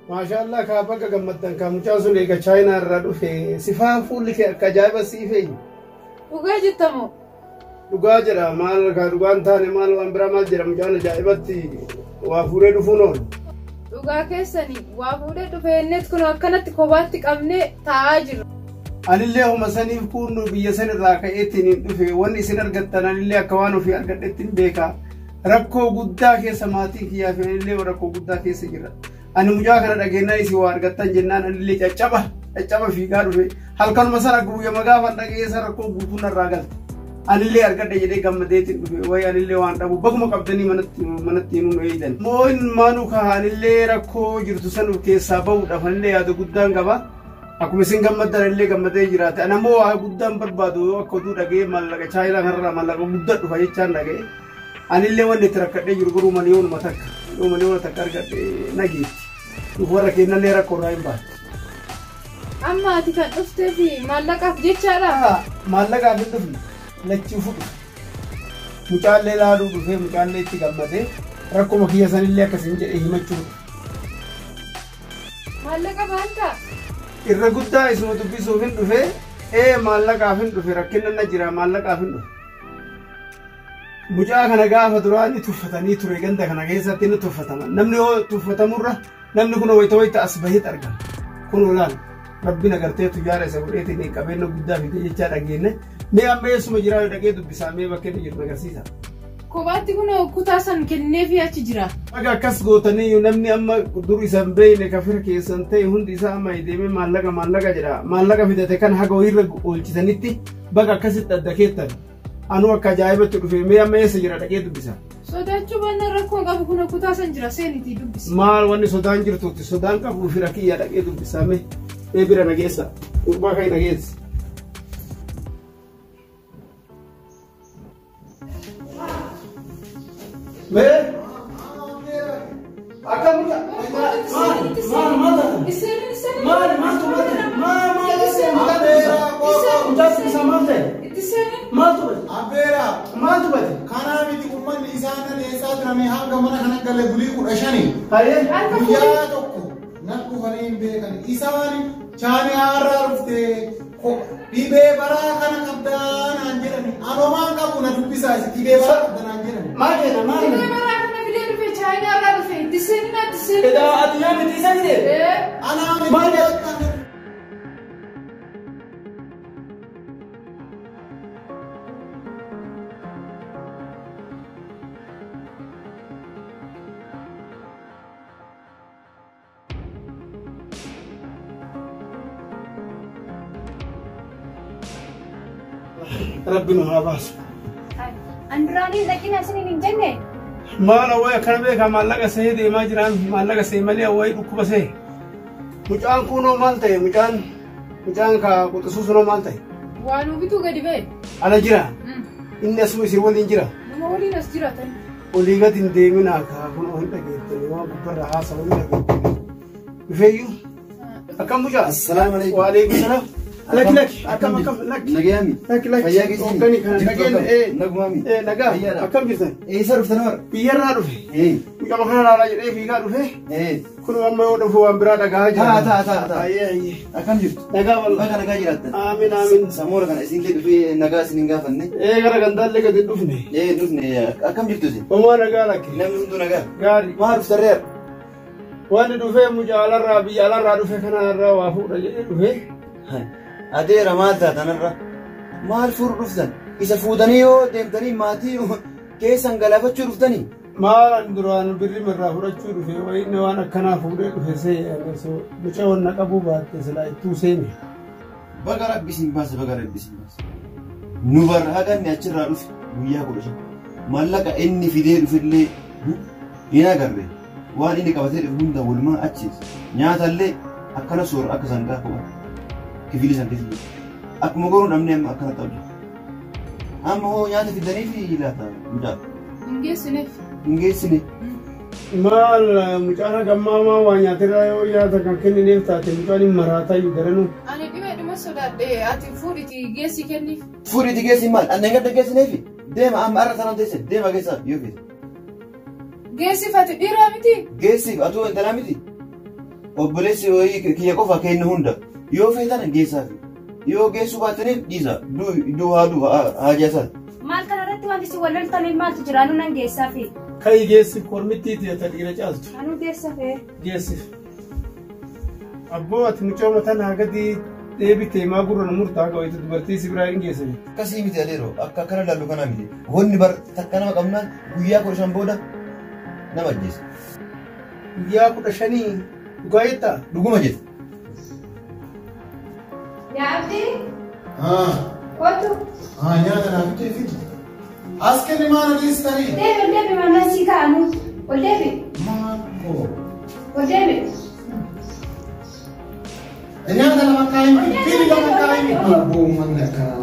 Maashaallah kaabaka gammaddan kaamuchaa sun eega chaayinaa irraa dhufe sifaan fuulli kee akka ajaa'iba siifee. Dhugaa jettamoo? Dhugaa jedha maal kaa dhugaan taane maal waan biraa maal jedha mucaan ajaa'ibatti waa fuudhee dhufuun oolu. Dhugaa keessanii waa fuudhee dhufee innis kun akkanatti kophaatti qabnee taa'aa jirra. Anillee homa saniif kun biyya san irraa ka'eetiin hin dhufe wanni isin argattan anillee akka waan ofii argadhetti hin beekaa. Rakkoo guddaa keessa maatiin kiyyaa fi anillee rakkoo guddaa keessa jira. Ani mucaa kana dhageenyaa isii waa argattan jennaan anillee caccaba fiigaa dhufe halkanuma sana guyyama gaafa dhageessa rakkoo guutuu narraa galte. Anillee argadhe jedhee gammadeetiin dhufe wayi anillee waan dhabu baguma qabdanii manatti nuun eeydan. Moo'in maanuu kaa anillee rakkoo jirtu sanuuf keessaa bahuudhaaf anillee yaada guddaan qaba. Akkuma isin gammaddan illee gammadee jiraate. Ana immoo waa guddaan barbaadu yoo akka oduu dhagee maallaqa chaayinaa kanarraa maallaqa guddaa dhufa jechaan dhagee. Anillee wanni itti rakkadhee jiru garuu maniyoonuma takka argadhe nageetti. Warra kennallee rakkoo irraa hin baate. Amma ati kan dhuftee fi maallaqaaf jechaadha? Maallaqaaf hin dhufne lachii fudhu. Mucaallee laaluu dhufee mucaallee itti gammadee rakkuma kiyya sanillee akkasiin jedhee himachuudha. Maallaqa baanta? Irra guddaa isuma dubbisuuf hin dhufee maallaqaaf hin dhufe rakkina na jira maallaqaaf hin dhufe. Mucaa kana gaafa duraanii tuffatanii ture ganda kana keessatti ni tuffataman. Namni yoo tuffatamurra namni kun wayita as baheet argama. Kun olaal rabbiin agarteetu yaada isa godheetiin qabeenya guddaa fide jechaa dhageenne. Mee amma eessuma jiraa yoo dhagee dubbisaa mee bakka inni jiru agarsiisa. Kophaatti kun kutaa san kenneefii achi jira. Akka akkas gootanii namni amma dur isan beeyne kafira keessan ta'e hundi isaa amma deemee maallaqa jedha. Maallaqa fidate kan haga ho'iirra oolchisanitti bakka akkasitti adda keettan. Anu akka ajaa'ibatti dhufe mee amma eessa jira dhaqee dubbisa. Sodaachuu baannaan rakkoo qabu kun kutaa san jira seenitii dubbisa. Maal wanni sodaan jirtuutti sodaan qabu fira kiyyaa dhaqee dubbisaa mee bira nageessa gurbaa kan nageessa. Mee akka muka maal kanaa miti ummanni isaan eessaa turame hanga mana kana galee bulii 15 guyyaa tokko nan dhufanii hin beekan isaan chaanii haarraa dhufte dhibee baraa kana qabdanaan jedhani anomaan qabu na dubbisaa dhibee baraa qabdanaan jedhani maal jedha maal dhibee baraa kana fidee dhufe chaanii haarraa dhufe diseenii edaa addunyaa miti isa fide anaa miti ربنا ما باس أندراني لكن أسنين الجنة ما لو كان بيك ما لقى سيدي ما جران ما لقى سيمالي أو يدك بسه مجان كونو مالته مجان كا كتسوسنو مالته وانو بيتو قدي بيه على جرا إن اسمه سيرول إنجرا ما ولي نسجرا تاني وليغا تنديمنا كا كونو هنتا جيتني ما كبر حاسة ولا جيتني بفيو أكم مجان السلام عليكم وعليكم السلام لك أكم لك نجامي لك فياك أوكاني كان نجين نجمامي نجا أكم جيتني صرف تنور بيرنا رفي مجا مخنا على جري فيها رفي كل ما يودفوا أمبرادا كهاجر تا أكم جبت نجا والله نجا جيرات آمين سامور كان إسين لي في نجا سنينجا فني كذا كندال لك تدفني دفني أكم جبت زين وما نجا لك نعم نمدو نجا غاري ما عرفت الراب وانا دفع مجا على الرابي على الرادفع كنا الرا وافو دفع أدي رماد تنرى ما الفور رفضن إذا فودنيو دمتني ماتي كيس أنقلافة شو رفضني ما عندران بري مرة فرج شو رفضي وين وانا كنا فودي رفضي سو بتشاور نكابو بعد تسلا توسيني بقرب بسم باس نوبر هذا نأشر رف وياه كلش مالك إني في ده رفض لي هنا قربي وان إني كبتة رفضون ده ولما أشيز نيا تللي أكنا سور أكسان ده هو كفيلي سنتي أك مقولون أمني أم أكنا تابج أم هو يعني في الدنيا في لا تا مجال إنجاز سنة ما مجانا كماما وانيا ترى يا تكاكني نفتا تمجاني مراتا يدرنو أنا بما مسؤولة أتي فورتي جيسي كني فورتي جيسي مال أنا قد جيسي نفي ديم أم أرى ترى ديسي ديم أجيسا يوفي جيسي فاتي بيرامتي جيسي أتو أنت رامتي obboleessi wayii kiyya qofa kenna hunda yoo feetan geessaaf yoo geessu baataniif dhiisa haajaa isaa. Maal kanarratti wanti si walloltanii maaltu jira anu nan geessaafi. Kai geessi kormittiiti ata dhiira caaltu. Anu geessafee. Geessif. Abboo ati mucaa mataa gadi deebitee maa gurra murtaa qabeetu dubartii si biraa hin geessani. Akkasii miti adeero akka akkana laallu kanaa miti. Wanni bar takka nama qabnaan guyyaa 15 booda nama ajjeesa. Guyyaa 15 dhugaa jettaa? Dhuguma jedhe. Yaa Abdii. Kootu. Nyaata naaf teefi. As kenni maal dhiistanii? Deebi maal si kaa'amu? Ol deebi. Maakoo. Ol deebi. Nyaata lama kaa'imi. Bili lama kaa'imi. Abboo manni akkanaa.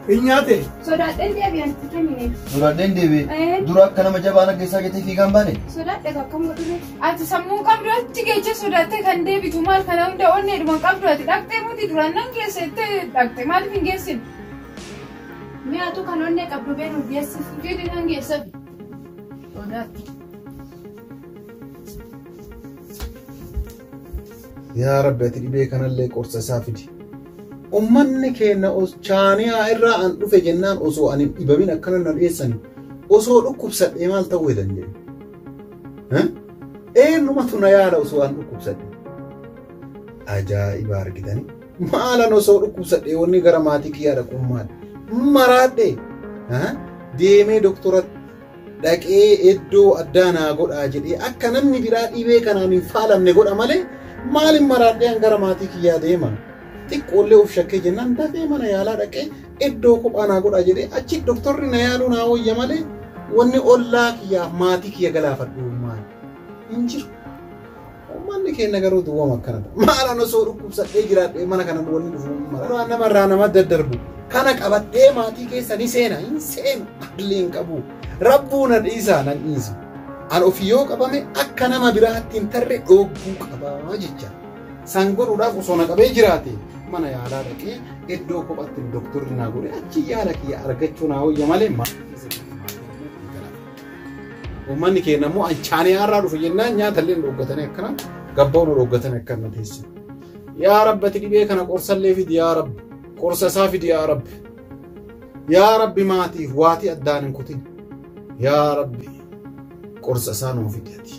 Hin nyaate? Sodaadheen deebi anti kennine. Sodaadheen deebi. Dura akka nama jabaan aggeessaa jettee fiigaan baane? Sodaadhe akkam godhune. Ati sammuu qabdu achi geecha sodaattee kan deebitu maal kana hunda onneedhuma qabdu ati dhaqxee muti duraan nan geessette dhaqxe maaliif hin geessin? Mi'aatu kan onnee qabdu beenu geessif. Gidi nan geessafi. Sodaatti. Yaa Rabbi ati dhibee kanallee qorsa isaa fidi. Ummanni keenya chaaniyaa irraa an dhufe jennaan osoo ani dhibamin akkana na dhiyeessani osoo dhukkubsadhee maal ta'uu jedhan jedhe. Eenyumatu na yaada osoo an dhukkubsadhe. Ajaa'iba argitanii. Maalan osoo dhukkubsadhee wanni gara maatii kiyyaa dhaquun maali? Maraadhee deemee doktora dhaqee iddoo addaa naa godhaa jedhee akka namni biraa dhibee kanaan hin faalamne godha malee maalin maraadhee an gara maatii kiyyaa deeman? Xiqqoollee of shakkee jennaan dafee mana yaalaa dhaqee iddoo kophaa naa godhaa jedhee achi doktorri na yaaluu naa wayya malee wanni ollaa kiyyaa maatii kiyya galaafadhu maali? Hin jiru. Ummanni keenya garuu duwwaama akkanadha. Maalan osoo dhukkubsadhee jiraadhee mana kana wanni dhufu mara. Namarraa nama daddarbu. Kana qabadhee maatii keessa ni seena hin seenu illee hin qabu. Rabbuu na dhiisaa nan dhiisa. An ofii yoo qabame akka nama biraatti hin tarre dhogguu qabaa jecha. San godhuudhaaf osoo na qabee jiraate mana yaalaa dhaqee iddoo kophaatti doktorri naa godhe achi yaala kiyya argachuu naa wayya malee ummanni keenya immoo chaaniyaa irraa dhufe jennaan nyaatallee hin dhoggatanii akkana gabbaa'uun dhoggatanii akkana teessu. Yaa Rabbi ati dhibee kana qorsallee fidi yaa Rabbi qorsa isaa fidi yaa Rabbi. Yaa Rabbi maatiif waatii addaan hin kutin. Yaa Rabbi qorsa isaa nuu fidi ati.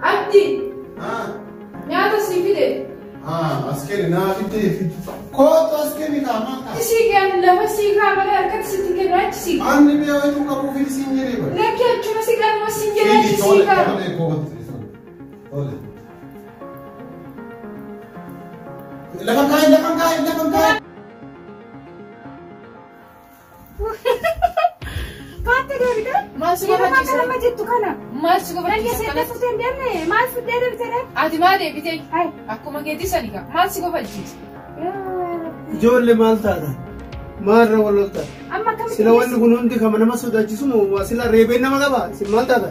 Abdi. Nyaata sii fide. Askeri naa fidee fide. Kootu askeri kaamaa kaa. Isii kan lafa sii kaa malee harkatti sitti kennu achi sii. Anni biyya wayituu qabuu fidi siin jedhee bari. Lakki achuma si qalma siin jedhee achi sii kaa. Tole kootu. Tole. Lafa kaa'e. Kaatti deebite. Maal si gofachiisa? Nama jettu kana. Maal si Nagge gofachiisa? seetta fuutee hin deemne maal fuudhee deebitee? Ati maal deebitee? Hai. Akkuma keetii sani kaa maal si gofachiisa? Ijoollee maal taata? Maalirra wal lolta? Amma akkamitti Sila wanni kun hundi kama nama sodaachisu moo sila reebeen nama qaba? Sin maal taata?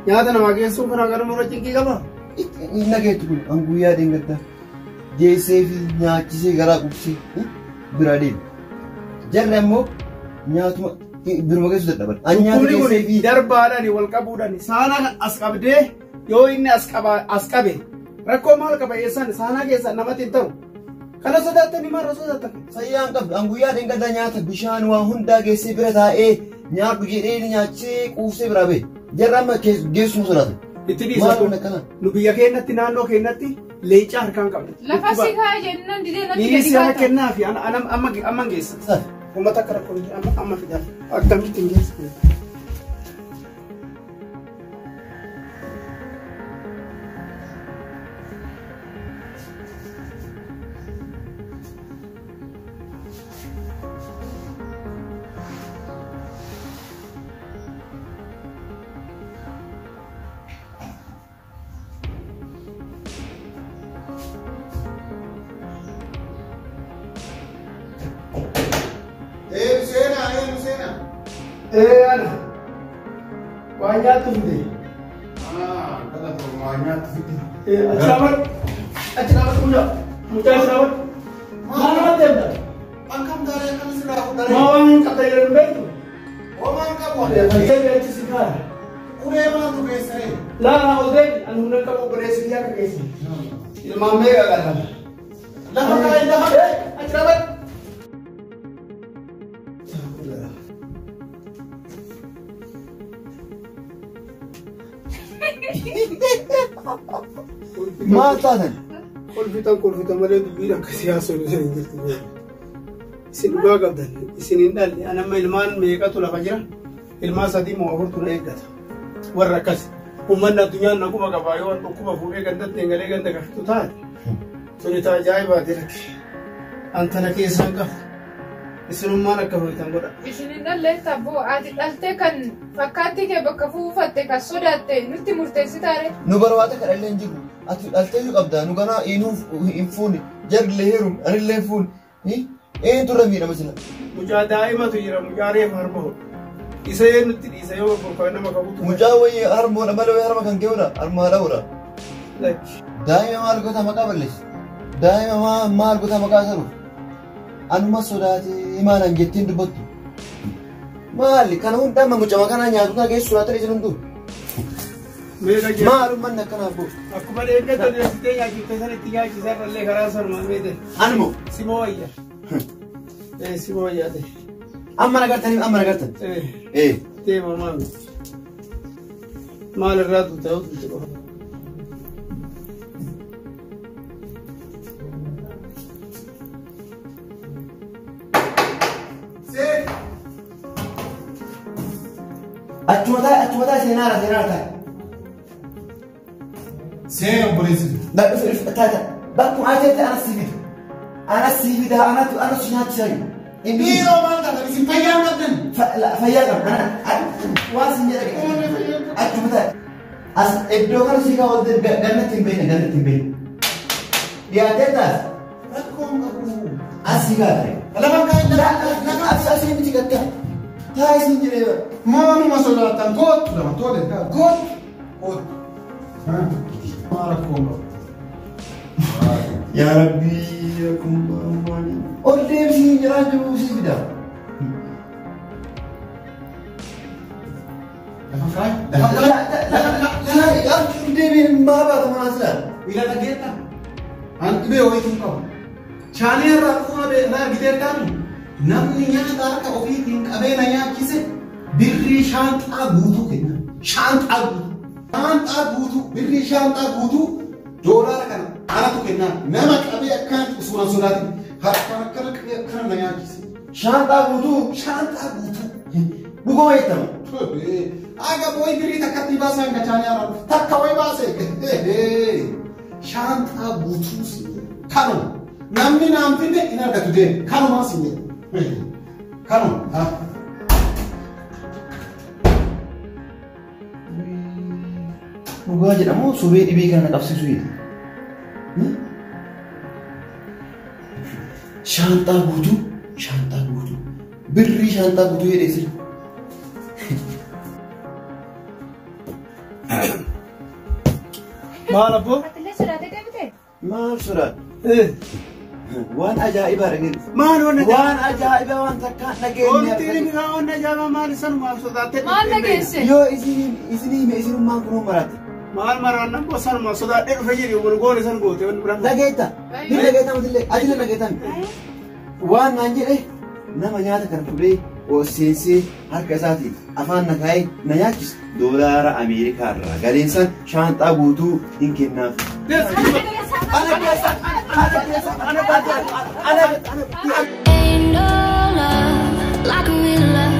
Nyaata namaa geessuu kana gara mura cinqii qaba? Inni nageetu kun an guyyaa deengata geessee fi nyaachisee garaa qubsee bira deemu. Jarri ammoo nyaatuma biruma keessu dadhaban. An nyaata geessee fi darbaadhaan wal qabuudhaan saana as qabdee yoo inni as qabe rakkoo maal qaba eessan saanaa keessaa namatti hin ta'u. Kana sodaattanii maal sodaattan? fayyaan qabdu an guyyaa deengata nyaata bishaan waa hundaa geessee bira taa'ee nyaadhu jedhee nyaachisee quufsee bira ba'e. Jarri amma geessuma sodaatan. Itti dhiisatu nu biyya keenyatti naannoo keenyatti leencaa harkaan qabna. Lafa si kaa jennan didee natti gadi Dhiisii haa kaata. kennaa fi amma geessa. Uummata akka rakkoo amma fidaa akkamitti hin geessu. Ana waan nyaattu fide. Kana tolmaa nyaata fide. Achabar. Achabar punya. Muda achabar. Mana ada? Angkam dari akan sudah. Mau yang kata yang betul. Orang kamu ada. Saya biasa sekarang. Udah mana tu biasa? Lah, udah. Anu nak kamu beres dia ke sini. Ilmu mereka kan. Lah, kalau dah ada, achabar. Maal taatan? Kolfitan malee dubbiidhaan akkasii haasawuu isin jirtu. Isin dhugaa qabdan. Isin hin dhalle. Anamma ilmaan meeqatu lafa jira? Ilmaan sadii moo afurtu na eeggata. Warra akkasi. Uummanni addunyaan naguma qabaa yoo dhukkuba fuudhee gandatti engalee ganda gaftu taate. Suni taa ajaa'ibaati rakke. Antana keessaan qabu. Isinummaan akka ho'itan godha. Isin hin dhalleetta boo ati dhaltee kan fakkaatti kee bakka fuufatte kan sodaatte nutti murteessitaare. Nu barbaada kadhallee hin jiru. Ati dhaltee yoo qabda nu ganaa eenyuuf hin fuune jarrillee heeruun anillee hin fuune. Eenyuturra miidhama sila. Mucaa daa'imatu jira mucaa reefa harma hodhu. Isa nutti dhiisa yoo burqaa nama qabutu. Mucaa wayii harmoodha malee harma kan keewudha harmaadha ura. Daa'ima maal goota maqaa balleessi. Daa'ima maal goota maqaa saru. Anuma sodaatee maalan jettiin dubbattu. Maali kana hundaa mucama kana nyaatu kana geessu suraatanii isin hunduu. Maalummaan akkanaa boo. Akkuma eeggatan deebitee nyaachiftee sanitti nyaachisaa irrallee karaa sanumaan meete. Animo. Simoo wayyaa. Simoo wayyaa ta'e. Amma nagartanii amma nagartan. Deema maami. Maal irraa tuuta'u tuuti qofa. Achumata seenaara ta'a. Seera obboleessi. Taata bakkuma ajeetti anas siifida anatu nyaachisayu. Dhiiroo maal taatan isin fayyaa qabdan. Fayyaa qabna waan sin jedha achumata as iddoo kana si kaa olte gannatti hin beekne. Dhiyaatee taas. Rakkoon qabu. As si kaa ta'e. Lafa kaa'in Asii miti gatta. Taa isin jedhee maanuma sodaatan kootu lama toode kootu. Maal rakkoon qabu. yaa Rabbii akkuma maali. Ol deemsii jiraachuu si fida. Deebiin maa baata maasila. Wiila dhageetta. An dhibee wayituu qabu. Shaanii irraa dhufuma beeknaa gideettaani. Namni nyaata harka ofiitiin qabee na nyaachise birrii shaanxaa guutuu kenna. Shaanxaa guutuu. Birrii shaanxaa guutuu doolaara kana anatu kenna. Nama qabee akkaan suuraan sodaatiin harka akkana qabee akkana na nyaachise. Shaanxaa guutuu. Dhuguma jettama. Aga boy birrii takkatti baasan gachaanii haraa takka way baase. Shaanxaa guutuu kanuma. Namni naan finne in argatu deemu. Kanumaa sinne. Kanuma. Dhugaa jedhamu sobee dhibee kana qabsiisu jedhe. Shaanxaa guutuu. Birrii shaanxaa guutuu jedhee sirri. Maal abboo? Atilee sodaatee deemtee? Maal sodaadha? Waan ajaa'ibaa dhageenya. Maal waan ajaa'ibaa waan takkaan dhageenya. Wanti inni waan ajaa'ibaa maal sanumaaf sodaattee? Maal dhageesse? Yoo isinii hime isinummaan kunuu maraate. Maal maraannan boo sanumaaf sodaadhee dhufe jedhi goone san goote wanni biraa. Dhageetta. Ni dhageetta matillee atille dhageettan. Waan naan jedhe nama nyaata kana fudhee seensee harka isaatiin afaan na kaa'ee na nyaachisa. Doolaara Ameerikaa irraa galeensan shaanxaa guutuu hin kennaaf. Ain't no love like a real love.